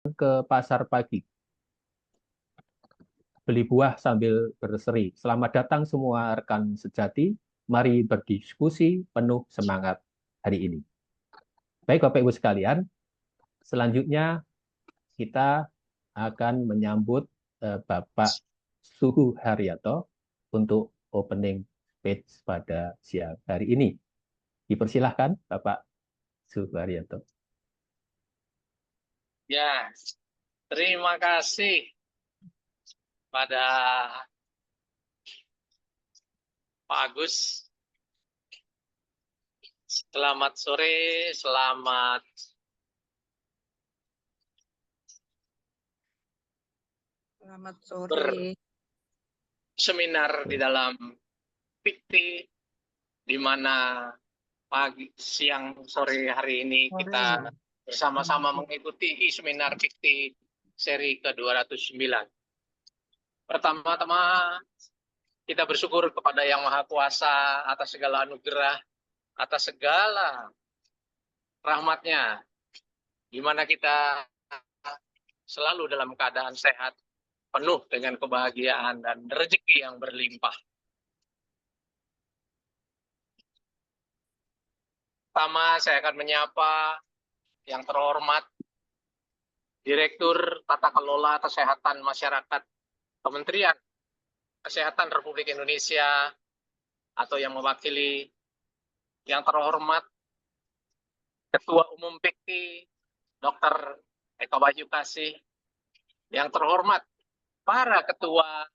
ke pasar pagi, beli buah sambil berseri. Selamat datang semua rekan sejati, mari berdiskusi penuh semangat hari ini. Baik Bapak Ibu sekalian, selanjutnya kita akan menyambut Bapak Suhu Haryanto untuk opening speech pada siang hari ini. Dipersilahkan Bapak Suhu Haryanto. Ya, terima kasih pada Pak Agus. Selamat sore, selamat sore. Berseminar di dalam PIKTI, di mana pagi, siang, sore hari ini kita bersama-sama mengikuti seminar PIKTI seri ke-209. Pertama-tama, kita bersyukur kepada Yang Maha Kuasa atas segala anugerah, atas segala rahmatnya, di mana kita selalu dalam keadaan sehat, penuh dengan kebahagiaan dan rezeki yang berlimpah. Pertama, saya akan menyapa yang terhormat Direktur Tata Kelola Kesehatan Masyarakat Kementerian Kesehatan Republik Indonesia atau yang mewakili yang terhormat Ketua Umum PIKTI Dr. Eko Bayu Kasih, yang terhormat para ketua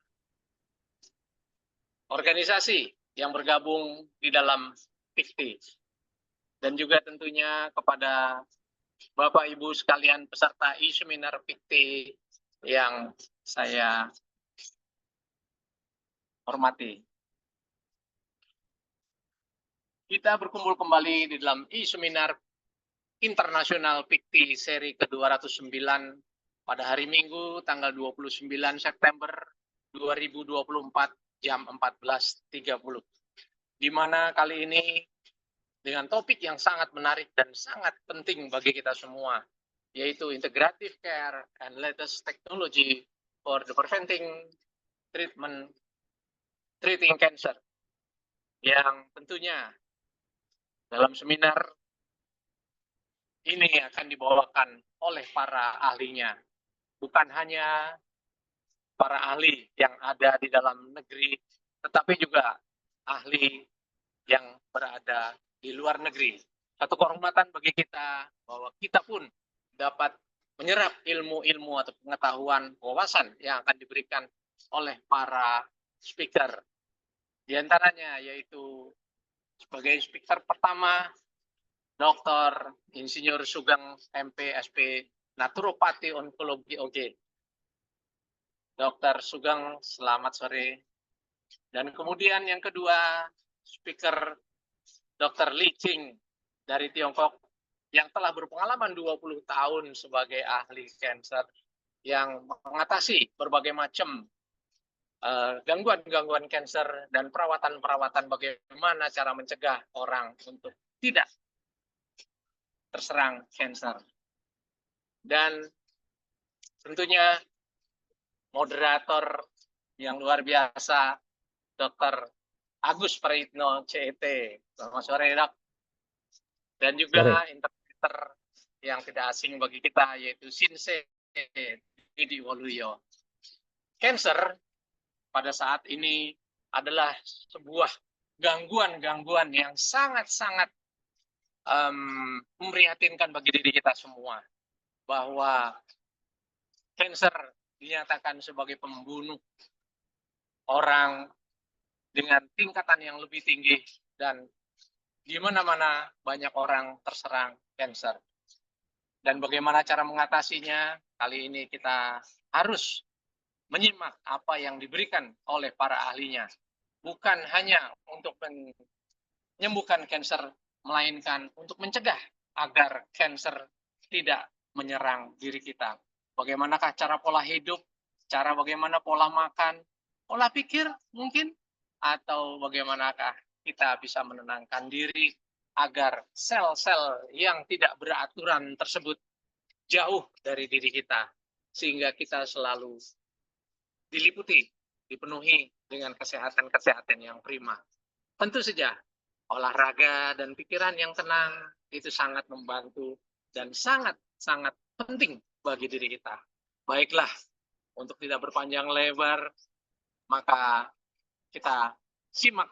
organisasi yang bergabung di dalam PIKTI, dan juga tentunya kepada Bapak Ibu sekalian peserta seminar PIKTI yang saya hormati. Kita berkumpul kembali di dalam seminar internasional PIKTI seri ke-209 pada hari Minggu tanggal 29 September 2024 jam 14.30. Di mana kali ini dengan topik yang sangat menarik dan sangat penting bagi kita semua, yaitu Integrative Care and Latest Technology for the Treating Cancer, yang tentunya dalam seminar ini akan dibawakan oleh para ahlinya. Bukan hanya para ahli yang ada di dalam negeri, tetapi juga ahli yang berada di luar negeri. Satu kehormatan bagi kita bahwa kita pun dapat menyerap ilmu-ilmu atau pengetahuan, wawasan yang akan diberikan oleh para speaker. Di antaranya yaitu sebagai speaker pertama, Dr. Insinyur Sugeng MPSP Naturopati Onkologi OG. Dr. Sugeng, selamat sore. Dan kemudian yang kedua, speaker Dr. Li Qing dari Tiongkok yang telah berpengalaman 20 tahun sebagai ahli kanker yang mengatasi berbagai macam gangguan-gangguan kanker dan perawatan-perawatan bagaimana cara mencegah orang untuk tidak terserang kanker. Dan tentunya moderator yang luar biasa, Dr. Agus Praitno, CET. Selamat sore, Dok. Dan juga interpreter yang tidak asing bagi kita, yaitu Sinse Didi Waluyo. Cancer pada saat ini adalah sebuah gangguan-gangguan yang sangat-sangat memprihatinkan bagi diri kita semua. Bahwa cancer dinyatakan sebagai pembunuh orang dengan tingkatan yang lebih tinggi, dan di mana-mana banyak orang terserang kanker. Dan bagaimana cara mengatasinya? Kali ini kita harus menyimak apa yang diberikan oleh para ahlinya. Bukan hanya untuk menyembuhkan kanker, melainkan untuk mencegah agar kanker tidak menyerang diri kita. Bagaimanakah cara pola hidup, cara bagaimana pola makan, pola pikir mungkin, atau bagaimanakah kita bisa menenangkan diri agar sel-sel yang tidak beraturan tersebut jauh dari diri kita, sehingga kita selalu diliputi, dipenuhi dengan kesehatan-kesehatan yang prima. Tentu saja, olahraga dan pikiran yang tenang itu sangat membantu dan sangat-sangat penting bagi diri kita. Baiklah, untuk tidak berpanjang lebar, maka kita simak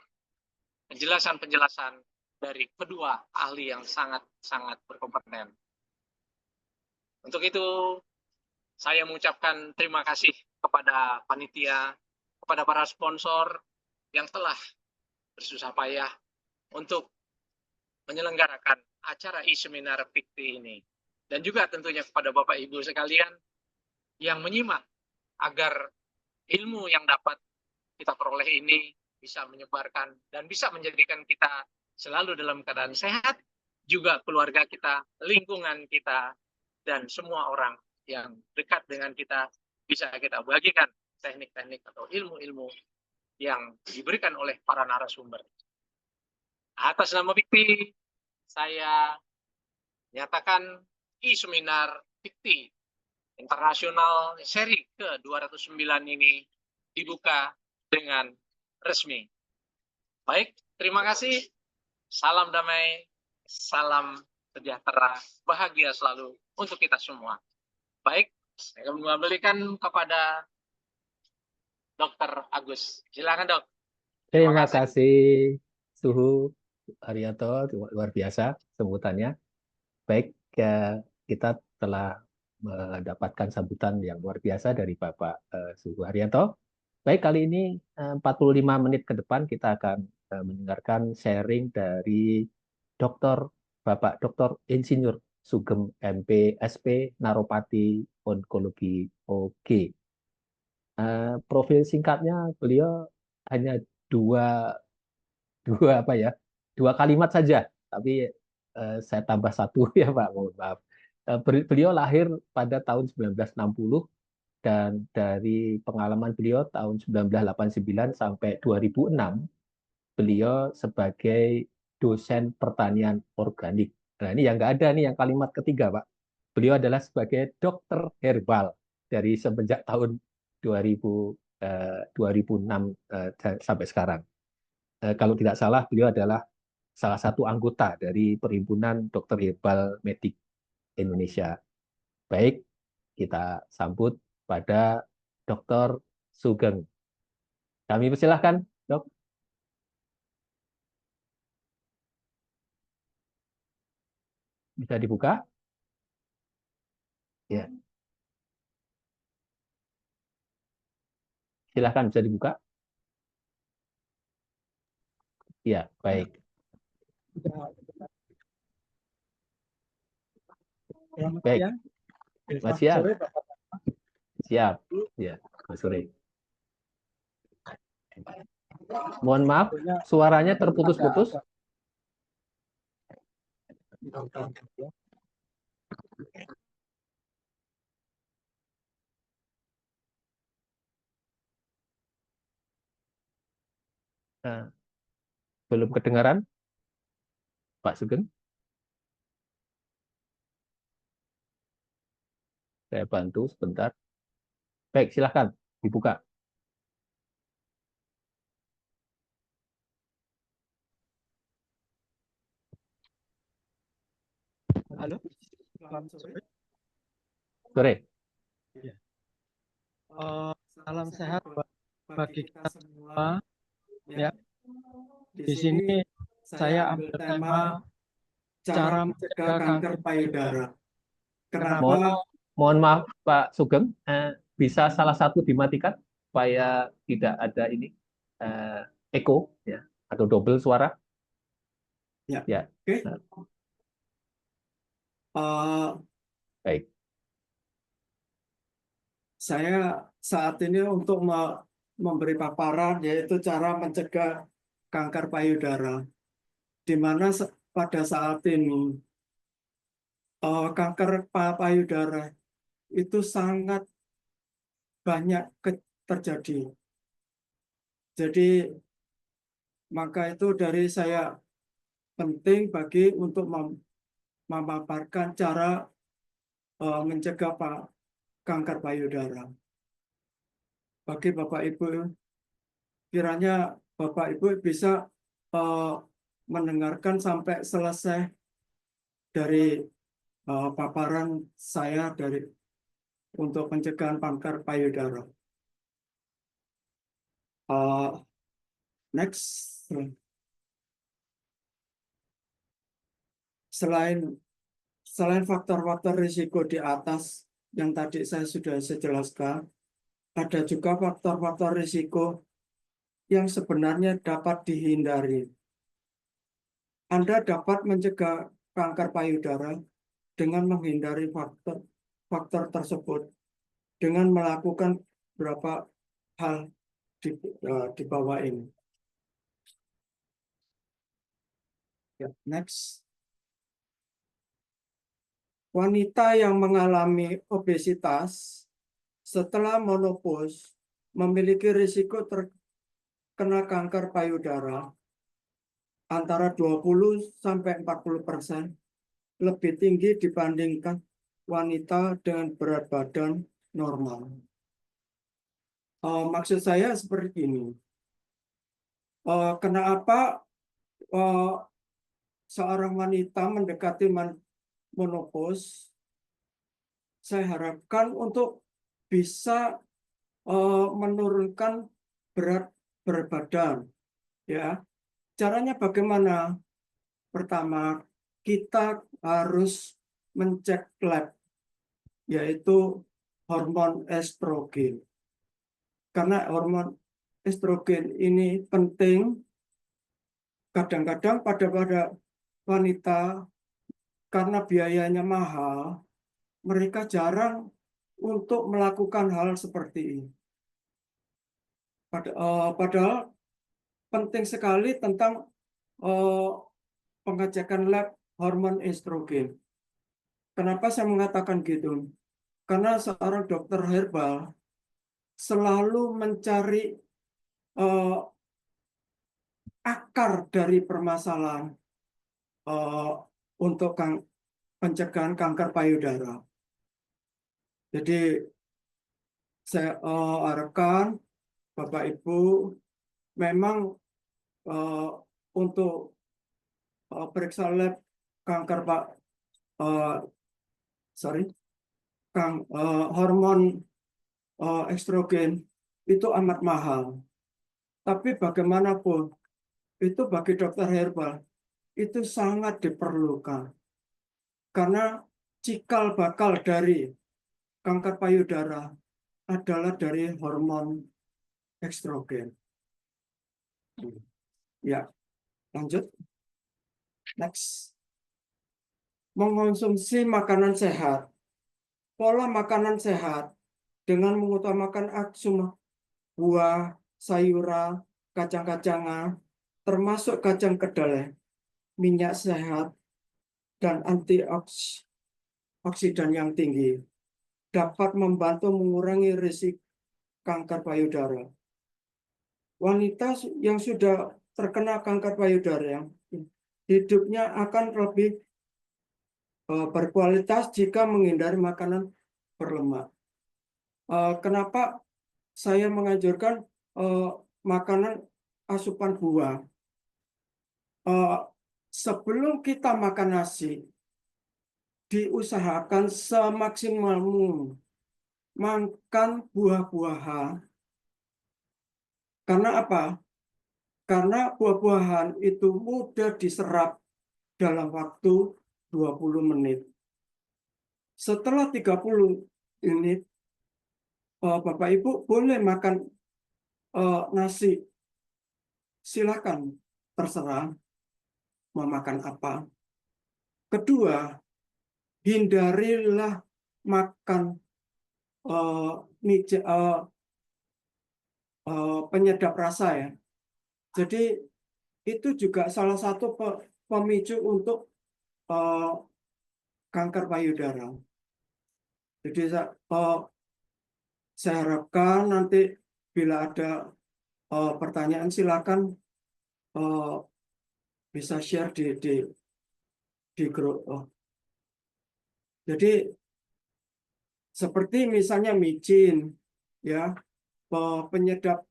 penjelasan-penjelasan dari kedua ahli yang sangat-sangat berkompeten. Untuk itu, saya mengucapkan terima kasih kepada panitia, kepada para sponsor yang telah bersusah payah untuk menyelenggarakan acara e-seminar PIKTI ini. Dan juga tentunya kepada Bapak Ibu sekalian yang menyimak agar ilmu yang dapat kita peroleh ini bisa menyebarkan dan bisa menjadikan kita selalu dalam keadaan sehat, juga keluarga kita, lingkungan kita, dan semua orang yang dekat dengan kita bisa kita bagikan teknik-teknik atau ilmu-ilmu yang diberikan oleh para narasumber. Atas nama PIKTI, saya nyatakan e-seminar PIKTI Internasional seri ke-209 ini dibuka dengan resmi. Baik, terima kasih. Salam damai, salam sejahtera, bahagia selalu untuk kita semua. Baik, saya kembalikan kepada Dr. Agus. Silakan, Dok. Terima kasih, Suhu Haryanto, luar biasa sebutannya. Baik, kita telah mendapatkan sambutan yang luar biasa dari Bapak Suhu Haryanto. Baik, kali ini 45 menit ke depan kita akan mendengarkan sharing dari Bapak Dr. Insinyur Sugeng MP SP Naropati Onkologi OG. Profil singkatnya beliau hanya dua dua kalimat saja, tapi saya tambah satu ya Pak, mohon maaf. Beliau lahir pada tahun 1960 dan dari pengalaman beliau tahun 1989 sampai 2006 beliau sebagai dosen pertanian organik. Nah, ini yang nggak ada nih yang kalimat ketiga, Pak. Beliau adalah sebagai dokter herbal dari semenjak tahun 2006 sampai sekarang. Kalau tidak salah, beliau adalah salah satu anggota dari Perhimpunan Dokter Herbal Medik Indonesia. Baik, kita sambut pada Dr. Sugeng. Kami persilahkan, Dok. Bisa dibuka? Ya, silahkan bisa dibuka. Ya, baik. Baik. Mas siap. Siap. Ya, Mas sore. Mohon maaf, suaranya terputus-putus. Nah, belum kedengaran, Pak Sugeng. Saya bantu sebentar. Baik, silahkan dibuka. Halo, selamat sore. Sore. Ya. Salam sehat bagi kita semua. Ya, di sini saya ambil tema cara mencegah kanker payudara. Kenapa? Mohon maaf, Pak Sugeng, bisa salah satu dimatikan supaya tidak ada ini echo ya atau double suara. Ya. Ya. Oke. Baik. Saya saat ini untuk memberi paparan yaitu cara mencegah kanker payudara, di mana pada saat ini kanker payudara itu sangat banyak terjadi. Jadi maka itu dari saya penting bagi untuk memaparkan cara mencegah kanker payudara. Bagi Bapak Ibu, kiranya Bapak Ibu bisa mendengarkan sampai selesai dari paparan saya untuk pencegahan kanker payudara. Next. Selain faktor-faktor risiko di atas yang tadi saya sudah jelaskan, ada juga faktor-faktor risiko yang sebenarnya dapat dihindari. Anda dapat mencegah kanker payudara dengan menghindari faktor tersebut dengan melakukan beberapa hal di bawah ini. Ya, next. Wanita yang mengalami obesitas setelah menopause memiliki risiko terkena kanker payudara antara 20–40% lebih tinggi dibandingkan wanita dengan berat badan normal. Maksud saya seperti ini. Kenapa seorang wanita mendekati menopause? Saya harapkan untuk bisa menurunkan berat badan. Ya, caranya bagaimana? Pertama, kita harus mencek lab, yaitu hormon estrogen. Karena hormon estrogen ini penting. Kadang-kadang pada wanita, karena biayanya mahal, mereka jarang untuk melakukan hal seperti ini. Padahal penting sekali tentang pengecekan lab hormon estrogen. Kenapa saya mengatakan gitu? Karena seorang dokter herbal selalu mencari akar dari permasalahan untuk pencegahan kanker payudara. Jadi saya harapkan Bapak Ibu memang untuk periksa lab kanker hormon estrogen itu amat mahal. Tapi bagaimanapun itu bagi dokter herbal itu sangat diperlukan. Karena cikal bakal dari kanker payudara adalah dari hormon estrogen. Ya, lanjut. Next. Mengonsumsi makanan sehat. Pola makanan sehat dengan mengutamakan buah, sayuran, kacang-kacangan, termasuk kacang kedelai, minyak sehat, dan antioksidan yang tinggi, dapat membantu mengurangi risiko kanker payudara. Wanita yang sudah terkena kanker payudara, hidupnya akan lebih berkualitas jika menghindari makanan berlemak. Kenapa saya menganjurkan makanan asupan buah? Sebelum kita makan nasi, diusahakan semaksimal mungkin makan buah-buahan. Karena apa? Karena buah-buahan itu mudah diserap dalam waktu 20 menit. Setelah 30 menit, Bapak Ibu boleh makan nasi. Silakan, terserah mau makan apa. Kedua, hindarilah makan penyedap rasa ya. Jadi itu juga salah satu pemicu untuk kanker payudara. Jadi saya harapkan nanti bila ada pertanyaan silakan bisa share di grup. Jadi seperti misalnya micin, ya, penyedap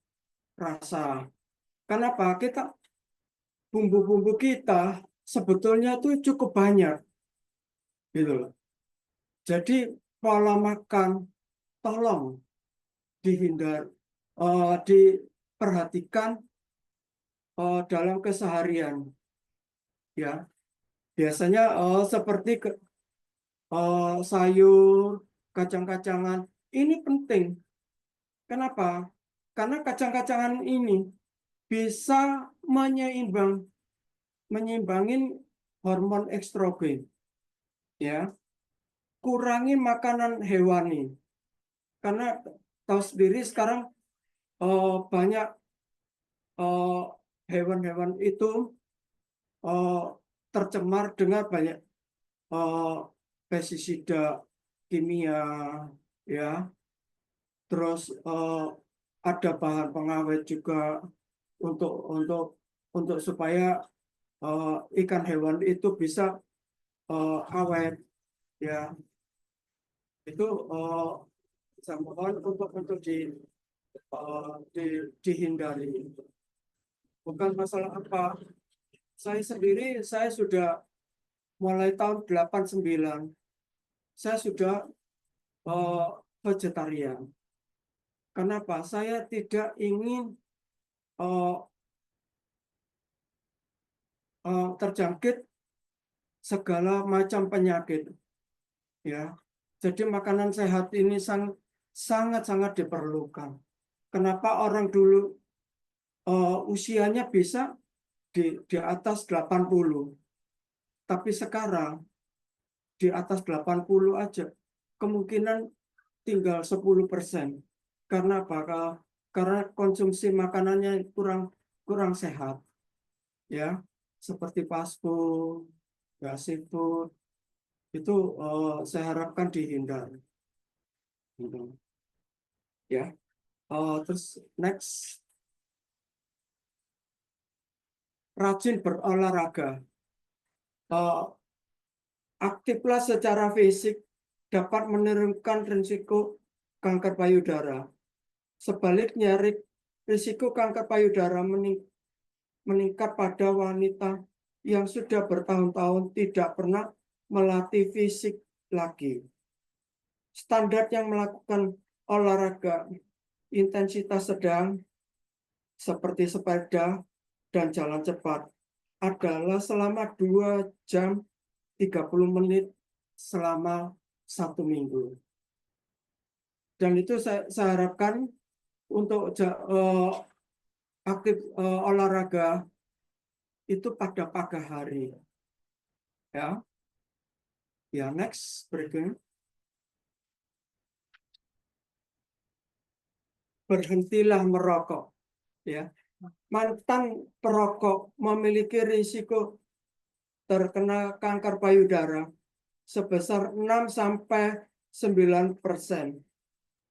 rasa. Kenapa? Bumbu-bumbu kita sebetulnya tuh cukup banyak, gitu loh. Jadi pola makan tolong diperhatikan dalam keseharian, ya. Biasanya seperti sayur, kacang-kacangan ini penting. Kenapa? Karena kacang-kacangan ini bisa menyeimbangin hormon estrogen, ya. Kurangi makanan hewani, karena tahu sendiri sekarang banyak hewan-hewan itu tercemar dengan banyak pestisida kimia, ya. Terus ada bahan pengawet juga untuk supaya ikan hewan itu bisa awet, ya. Itu saya mohon untuk dihindari. Bukan masalah apa. Saya sendiri, saya sudah mulai tahun 89, saya sudah vegetarian. Kenapa? Saya tidak ingin terjangkit segala macam penyakit, ya. Jadi makanan sehat ini sangat-sangat diperlukan. Kenapa orang dulu usianya bisa di atas 80, tapi sekarang di atas 80 aja kemungkinan tinggal 10%. Karena apa? Karena konsumsi makanannya kurang sehat, ya, seperti fast food, ya, seafood, itu saya harapkan dihindari, gitu. Ya. Terus next, rajin berolahraga. Aktiflah secara fisik dapat menurunkan risiko kanker payudara. Sebaliknya, risiko kanker payudara meningkat pada wanita yang sudah bertahun-tahun tidak pernah melatih fisik lagi. Standar yang melakukan olahraga intensitas sedang seperti sepeda dan jalan cepat adalah selama 2 jam 30 menit selama 1 minggu. Dan itu saya harapkan untuk aktif olahraga itu pada pagi hari, ya. Ya, next berikutnya. Berhentilah merokok, ya. Mantan perokok memiliki risiko terkena kanker payudara sebesar 6-9%,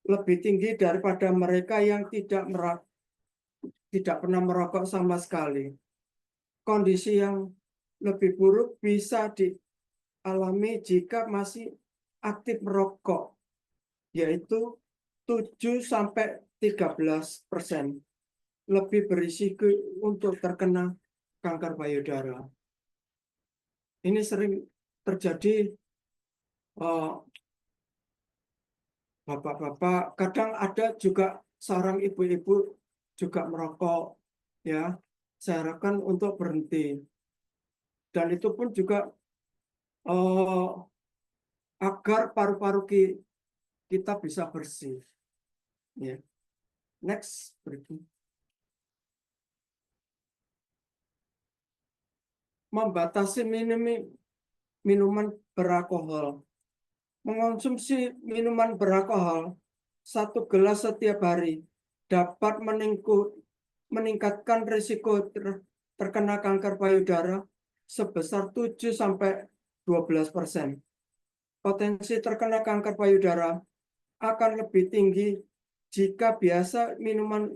lebih tinggi daripada mereka yang tidak pernah merokok sama sekali. Kondisi yang lebih buruk bisa dialami jika masih aktif merokok, yaitu 7-13% lebih berisiko untuk terkena kanker payudara. Ini sering terjadi, bapak-bapak, kadang ada juga seorang ibu-ibu juga merokok, ya. Saya harapkan untuk berhenti. Dan itu pun juga agar paru-paru kita bisa bersih. Ya. Next, berikut. Membatasi minuman beralkohol. Mengonsumsi minuman beralkohol 1 gelas setiap hari dapat meningkatkan risiko terkena kanker payudara sebesar 7-12%. Potensi terkena kanker payudara akan lebih tinggi jika biasa minuman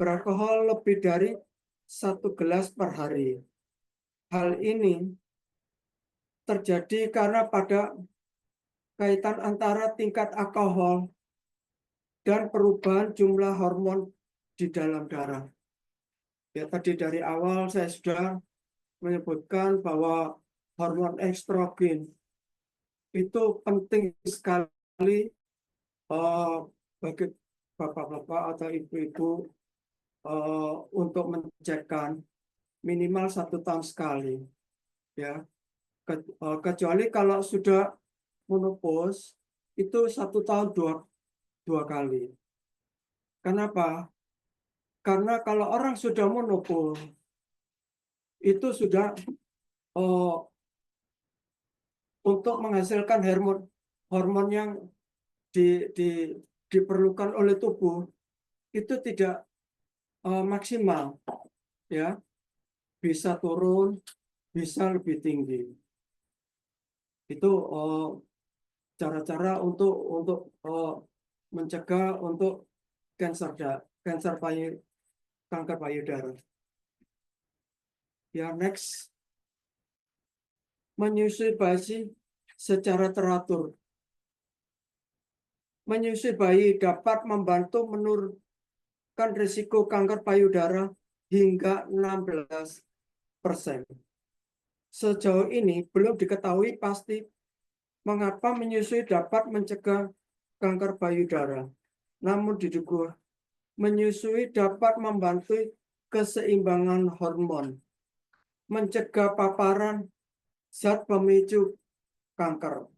beralkohol lebih dari 1 gelas per hari. Hal ini terjadi karena pada kaitan antara tingkat alkohol dan perubahan jumlah hormon di dalam darah. Ya, tadi dari awal saya sudah menyebutkan bahwa hormon estrogen itu penting sekali bagi bapak-bapak atau ibu-ibu untuk mencekkan minimal 1 tahun sekali, ya. Kecuali kalau sudah menopause itu 1 tahun dua kali. Kenapa? Karena kalau orang sudah menopause itu sudah untuk menghasilkan hormon yang diperlukan oleh tubuh itu tidak maksimal, ya, bisa turun, bisa lebih tinggi. Itu cara-cara untuk mencegah untuk kanker payudara. Ya, next. Menyusui bayi secara teratur. Menyusui bayi dapat membantu menurunkan risiko kanker payudara hingga 16%. Sejauh ini belum diketahui pasti mengapa menyusui dapat mencegah kanker payudara. Namun diduga menyusui dapat membantu keseimbangan hormon, mencegah paparan zat pemicu kanker,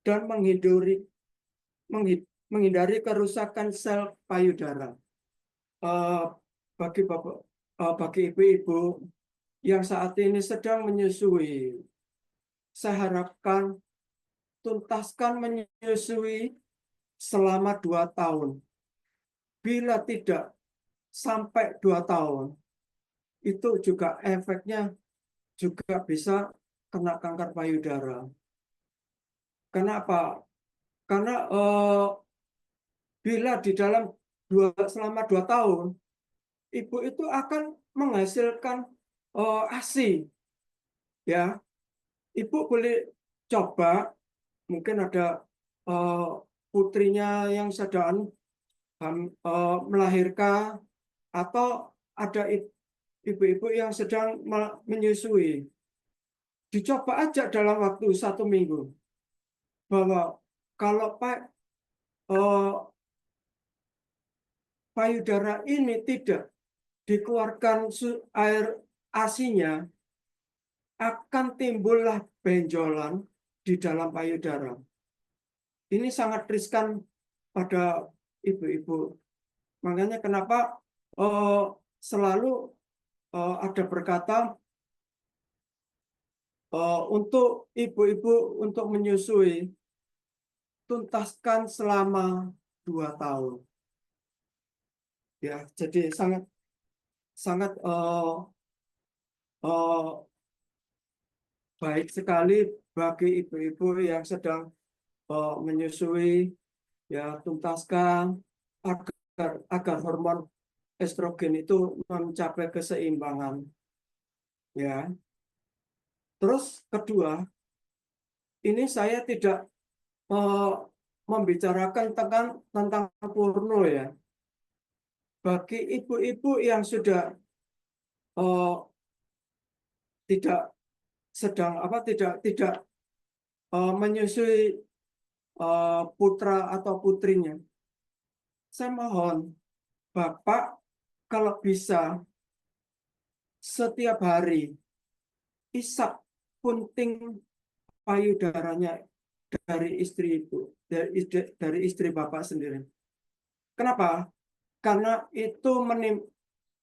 dan menghindari kerusakan sel payudara. Bagi ibu-ibu yang saat ini sedang menyusui, saya harapkan tuntaskan menyusui selama 2 tahun. Bila tidak sampai 2 tahun, itu juga efeknya juga bisa kena kanker payudara. Kenapa? Karena bila di dalam selama 2 tahun, ibu itu akan menghasilkan ASI. Ya, ibu boleh coba, mungkin ada putrinya yang sedang melahirkan, atau ada ibu-ibu yang sedang menyusui. Dicoba aja dalam waktu 1 minggu, bahwa kalau payudara ini tidak dikeluarkan air ASI-nya, akan timbullah benjolan di dalam payudara. Ini sangat riskan pada ibu-ibu. Makanya kenapa selalu ada berkata untuk ibu-ibu untuk menyusui, tuntaskan selama 2 tahun. Ya, jadi sangat baik sekali bagi ibu-ibu yang sedang menyusui, ya, tuntaskan agar hormon estrogen itu mencapai keseimbangan. Ya. Terus kedua, ini saya tidak membicarakan tentang porno, ya. Bagi ibu-ibu yang sudah tidak menyusui putra atau putrinya, saya mohon Bapak kalau bisa setiap hari isap punting payudaranya dari istri ibu, dari istri Bapak sendiri. Kenapa? Karena itu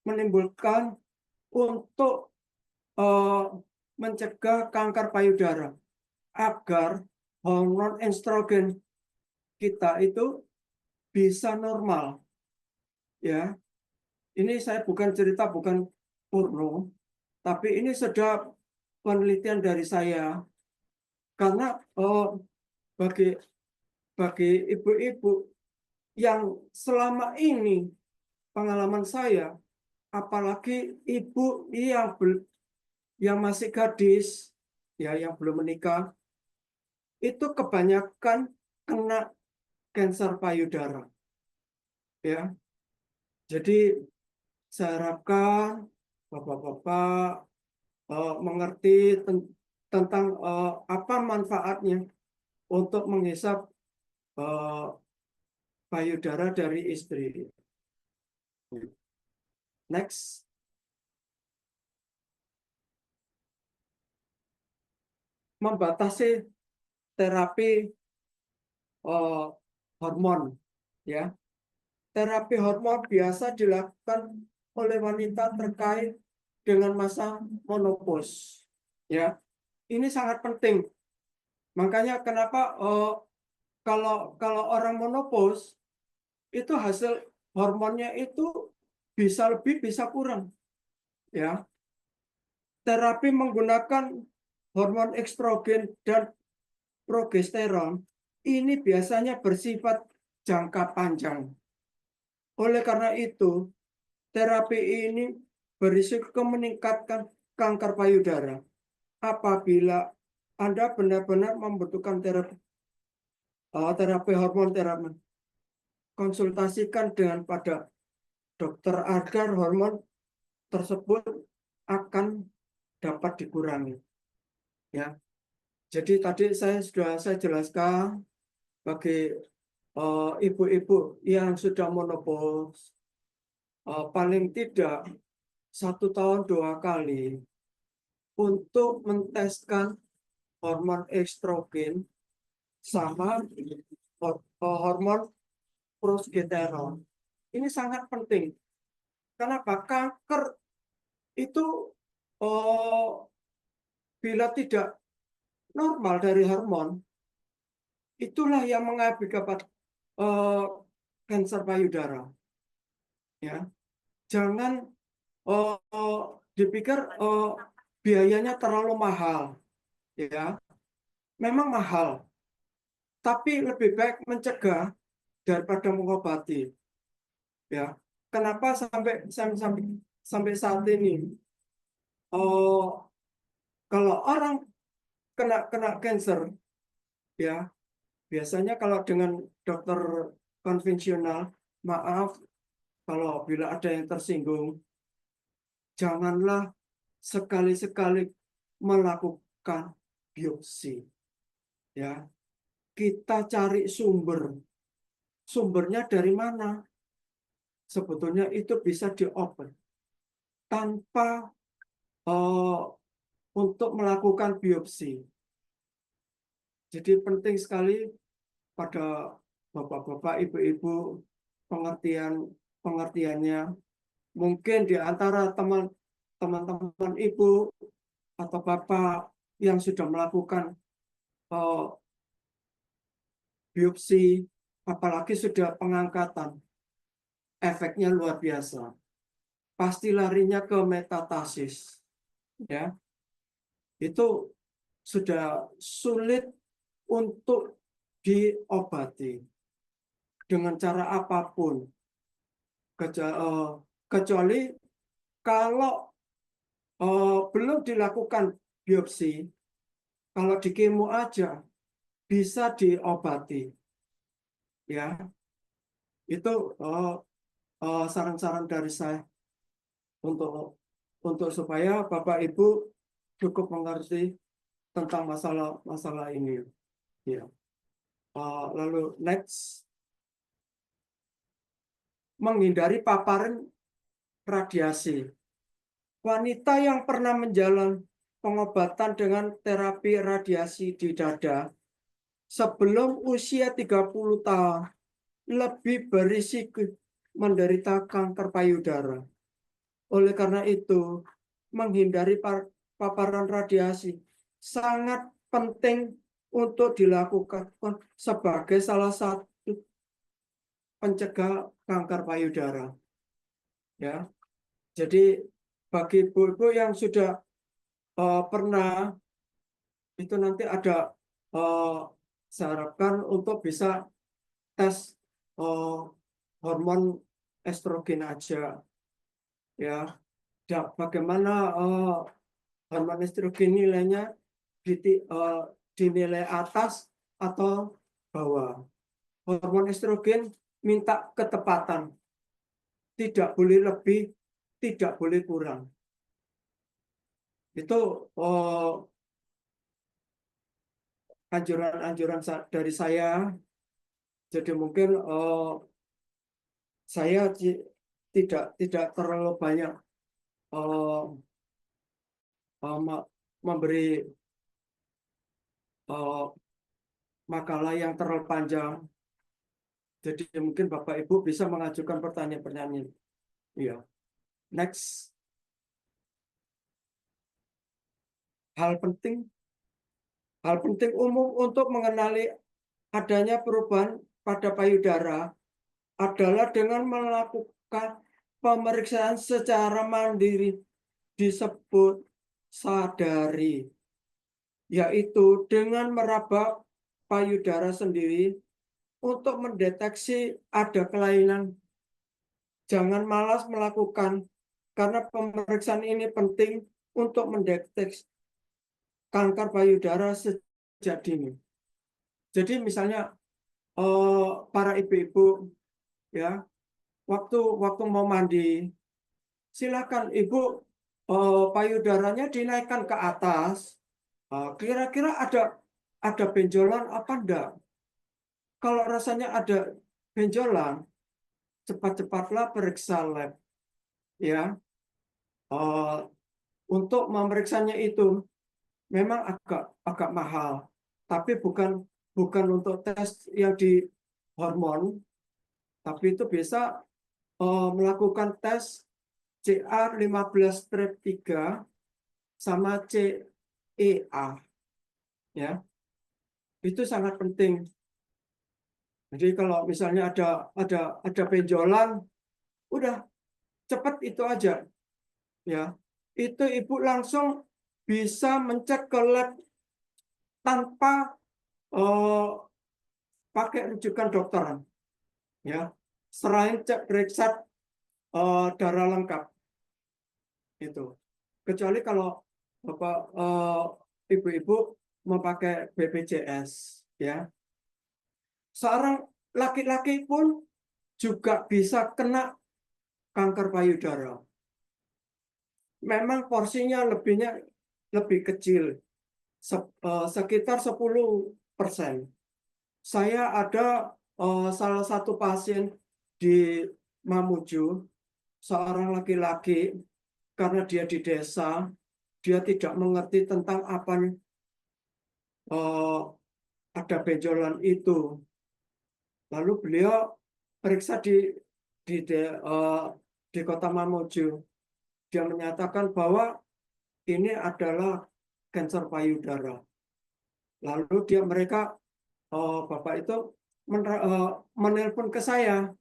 menimbulkan untuk mencegah kanker payudara, agar hormon estrogen kita itu bisa normal. Ya, ini saya bukan porno, tapi ini sudah penelitian dari saya. Karena bagi ibu-ibu yang selama ini pengalaman saya, apalagi ibu yang masih gadis, ya, yang belum menikah, itu kebanyakan kena kanker payudara. Ya, jadi saya harapkan Bapak-bapak mengerti tentang apa manfaatnya untuk menghisap payudara dari istri. Next. Membatasi terapi hormon, ya. Terapi hormon biasa dilakukan oleh wanita terkait dengan masa menopause, ya. Ini sangat penting. Makanya kenapa kalau orang menopause itu hasil hormonnya itu bisa lebih bisa kurang, ya. Terapi menggunakan hormon estrogen dan progesteron ini biasanya bersifat jangka panjang. Oleh karena itu, terapi ini berisiko meningkatkan kanker payudara. Apabila Anda benar-benar membutuhkan terapi hormon terapi, konsultasikan dengan pada dokter agar hormon tersebut akan dapat dikurangi. Ya, jadi tadi sudah saya jelaskan bagi ibu-ibu yang sudah menopause paling tidak 1 tahun 2 kali untuk menteskan hormon estrogen sama hormon progesteron. Ini sangat penting. Kenapa? Kanker itu bila tidak normal dari hormon, itulah yang mengakibatkan kanker payudara. Ya, jangan dipikir biayanya terlalu mahal. Ya, memang mahal, tapi lebih baik mencegah daripada mengobati. Ya, kenapa sampai saat ini kalau orang kena kanker, ya biasanya kalau dengan dokter konvensional, maaf kalau bila ada yang tersinggung, janganlah sekali-sekali melakukan biopsi. Ya, kita cari sumbernya dari mana. Sebetulnya itu bisa dioper tanpa untuk melakukan biopsi. Jadi penting sekali pada bapak-bapak, ibu-ibu pengertiannya. Mungkin di antara teman-teman ibu atau bapak yang sudah melakukan biopsi, apalagi sudah pengangkatan, efeknya luar biasa. Pasti larinya ke metastasis, ya. Itu sudah sulit untuk diobati dengan cara apapun, kecuali kalau belum dilakukan biopsi, kalau di kemo aja bisa diobati, ya. Itu saran-saran dari saya untuk supaya Bapak Ibu cukup mengerti tentang masalah ini. Ya. Lalu next, menghindari paparan radiasi. Wanita yang pernah menjalani pengobatan dengan terapi radiasi di dada sebelum usia 30 tahun lebih berisiko menderita kanker payudara. Oleh karena itu, menghindari paparan radiasi sangat penting untuk dilakukan sebagai salah satu pencegah kanker payudara. Ya, jadi bagi ibu-ibu yang sudah pernah, itu nanti ada saya harapkan untuk bisa tes hormon estrogen aja, ya. Bagaimana hormon estrogen nilainya dinilai atas atau bawah. Hormon estrogen minta ketepatan, tidak boleh lebih, tidak boleh kurang. Itu anjuran-anjuran dari saya. Jadi mungkin saya tidak terlalu banyak memberi makalah yang terlalu panjang. Jadi mungkin Bapak Ibu bisa mengajukan pertanyaan-pertanyaan. Iya. Next. Hal penting umum untuk mengenali adanya perubahan pada payudara adalah dengan melakukan pemeriksaan secara mandiri, disebut sadari, yaitu dengan meraba payudara sendiri untuk mendeteksi ada kelainan. Jangan malas melakukan, karena pemeriksaan ini penting untuk mendeteksi kanker payudara sejak dini. Jadi misalnya para ibu-ibu ya, waktu mau mandi, silakan ibu payudaranya dinaikkan ke atas. Kira-kira ada benjolan apa enggak? Kalau rasanya ada benjolan, cepat-cepatlah periksa lab ya. Untuk memeriksanya itu memang agak mahal, tapi bukan untuk tes yang di hormon, tapi itu bisa melakukan tes CA15-3 sama CEA ya. Itu sangat penting. Jadi kalau misalnya ada benjolan, udah cepat itu aja ya. Itu ibu langsung bisa mencek ke lab tanpa pakai rujukan dokter ya. Selain cek periksa darah lengkap itu. Kecuali kalau Bapak ibu-ibu memakai BPJS ya. Seorang laki-laki pun juga bisa kena kanker payudara. Memang porsinya lebih kecil, sekitar 10%. Saya ada salah satu pasien di Mamuju, seorang laki-laki, karena dia di desa, dia tidak mengerti tentang apa ada benjolan itu. Lalu beliau periksa di kota Mamuju. Dia menyatakan bahwa ini adalah kanker payudara. Lalu mereka Bapak itu menelpon ke saya.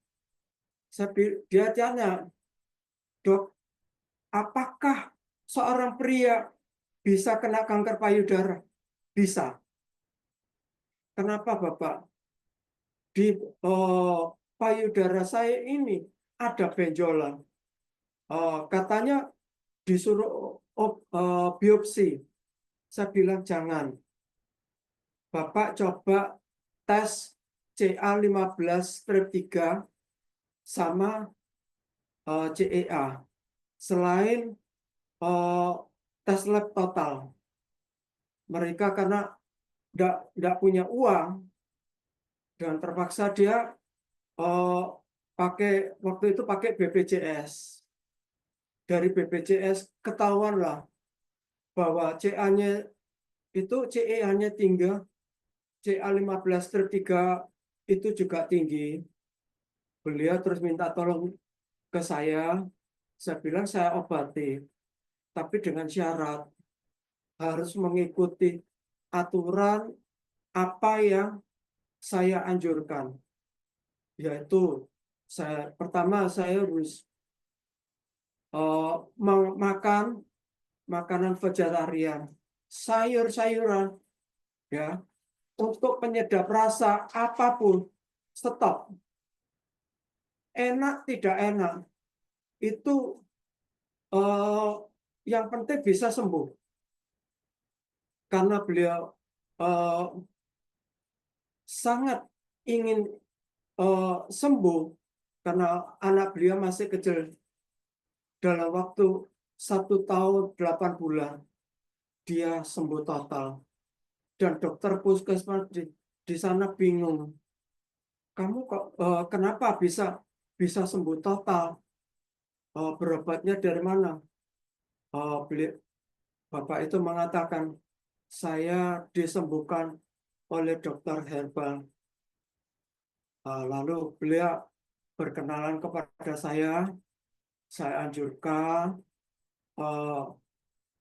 Dia tanya, "Dok, apakah seorang pria bisa kena kanker payudara?" Bisa. Kenapa Bapak? Di payudara saya ini ada benjolan. Katanya disuruh biopsi. Saya bilang jangan. Bapak coba tes CA15-3 sama CEA. Selain tes lab total. Mereka karena tidak punya uang dan terpaksa dia waktu itu pakai BPJS. Dari BPJS ketahuanlah bahwa CA-nya itu CEA-nya tinggi, CA15-3 itu juga tinggi. Beliau terus minta tolong ke saya bilang saya obati, tapi dengan syarat harus mengikuti aturan apa yang saya anjurkan, yaitu pertama saya harus makan makanan vegetarian, sayur-sayuran, ya, untuk penyedap rasa apapun, stop. Enak tidak enak, itu yang penting bisa sembuh. Karena beliau sangat ingin sembuh karena anak beliau masih kecil. Dalam waktu 1 tahun 8 bulan dia sembuh total. Dan dokter puskesmas di sana bingung. Kamu kok kenapa bisa sembuh total? Berobatnya dari mana? Bapak itu mengatakan, saya disembuhkan oleh dokter herbal. Lalu beliau berkenalan kepada saya anjurkan.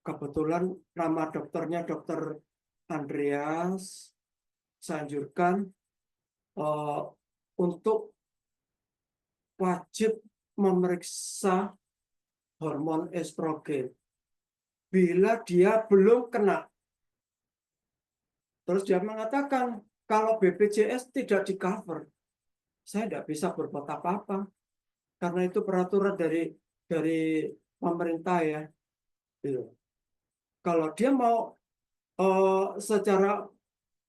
Kebetulan nama dokternya Dokter Andreas. Saya anjurkan untuk wajib memeriksa hormon estrogen bila dia belum kena. Terus dia mengatakan kalau BPJS tidak di-cover, saya tidak bisa berbuat apa-apa karena itu peraturan dari pemerintah ya. Kalau dia mau secara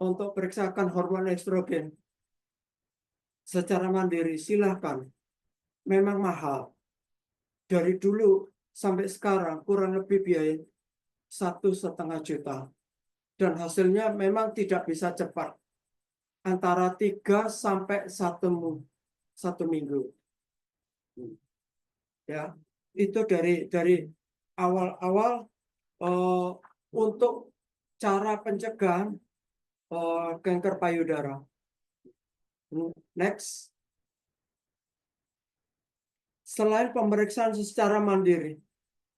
untuk periksakan hormon estrogen secara mandiri, silahkan. Memang mahal. Dari dulu sampai sekarang kurang lebih biaya 1,5 juta. Dan hasilnya memang tidak bisa cepat. Antara 3 sampai 1 minggu. Ya, itu dari awal-awal untuk cara pencegahan kanker payudara. Next. Selain pemeriksaan secara mandiri,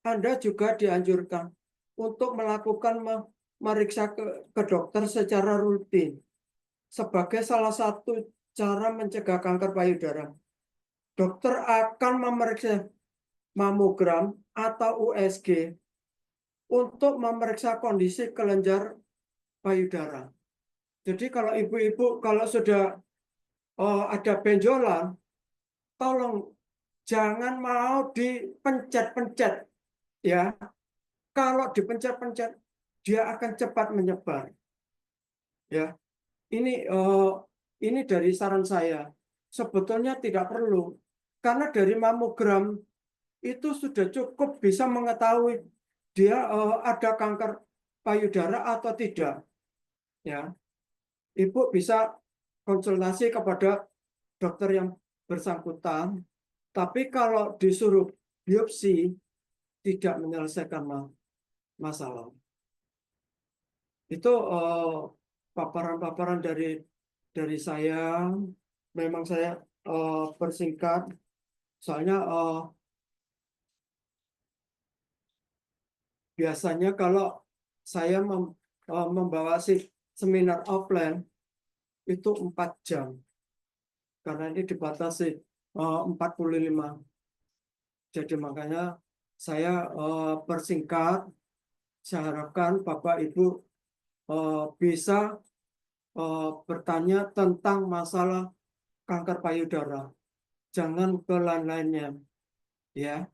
Anda juga dianjurkan untuk melakukan meriksa ke dokter secara rutin sebagai salah satu cara mencegah kanker payudara. Dokter akan memeriksa mamogram atau USG untuk memeriksa kondisi kelenjar payudara. Jadi kalau ibu-ibu kalau sudah ada benjolan, tolong jangan mau dipencet-pencet, ya. Kalau dipencet-pencet, dia akan cepat menyebar. Ya, ini dari saran saya. Sebetulnya tidak perlu, karena dari mamogram itu sudah cukup bisa mengetahui dia ada kanker payudara atau tidak. Ya, ibu bisa konsultasi kepada dokter yang bersangkutan. Tapi kalau disuruh biopsi, tidak menyelesaikan masalah. Itu paparan-paparan dari saya. Memang saya persingkat, soalnya biasanya kalau saya membawa seminar offline itu 4 jam. Karena ini dibatasi 45. Jadi makanya saya persingkat. Saya harapkan Bapak Ibu bisa bertanya tentang masalah kanker payudara. Jangan ke lain-lainnya. Ya.